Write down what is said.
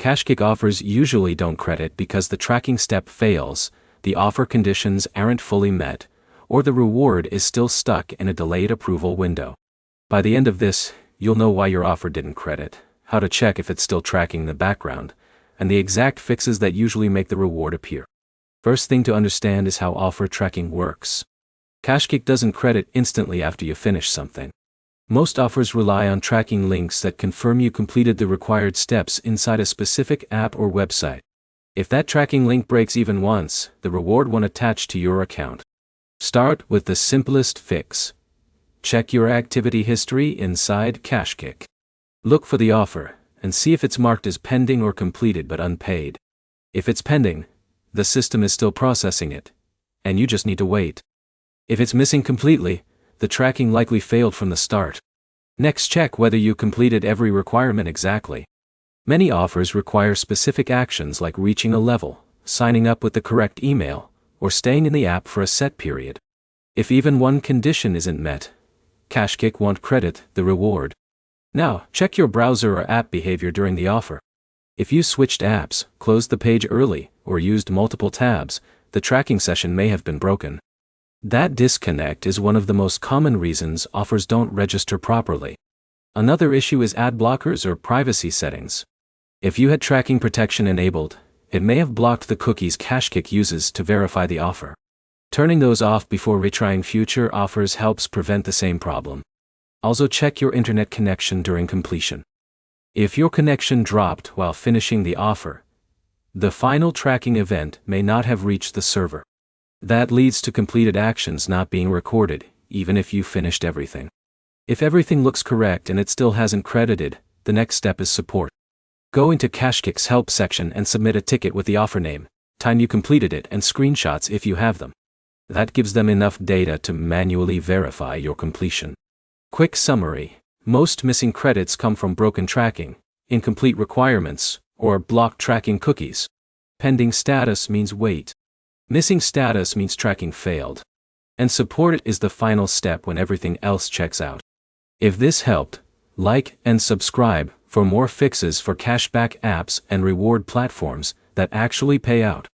KashKick offers usually don't credit because the tracking step fails, the offer conditions aren't fully met, or the reward is still stuck in a delayed approval window. By the end of this, you'll know why your offer didn't credit, how to check if it's still tracking in the background, and the exact fixes that usually make the reward appear. First thing to understand is how offer tracking works. KashKick doesn't credit instantly after you finish something. Most offers rely on tracking links that confirm you completed the required steps inside a specific app or website. If that tracking link breaks even once, the reward won't attach to your account. Start with the simplest fix. Check your activity history inside KashKick. Look for the offer, and see if it's marked as pending or completed but unpaid. If it's pending, the system is still processing it, and you just need to wait. If it's missing completely, the tracking likely failed from the start. Next, check whether you completed every requirement exactly. Many offers require specific actions like reaching a level, signing up with the correct email, or staying in the app for a set period. If even one condition isn't met, KashKick won't credit the reward. Now, check your browser or app behavior during the offer. If you switched apps, closed the page early, or used multiple tabs, the tracking session may have been broken. That disconnect is one of the most common reasons offers don't register properly. Another issue is ad blockers or privacy settings. If you had tracking protection enabled, it may have blocked the cookies KashKick uses to verify the offer. Turning those off before retrying future offers helps prevent the same problem. Also, check your internet connection during completion. If your connection dropped while finishing the offer, the final tracking event may not have reached the server. That leads to completed actions not being recorded, even if you finished everything. If everything looks correct and it still hasn't credited, the next step is support. Go into KashKick's help section and submit a ticket with the offer name, time you completed it, and screenshots if you have them. That gives them enough data to manually verify your completion. Quick summary: most missing credits come from broken tracking, incomplete requirements, or blocked tracking cookies. Pending status means wait. Missing status means tracking failed. And support is the final step when everything else checks out. If this helped, like and subscribe for more fixes for cashback apps and reward platforms that actually pay out.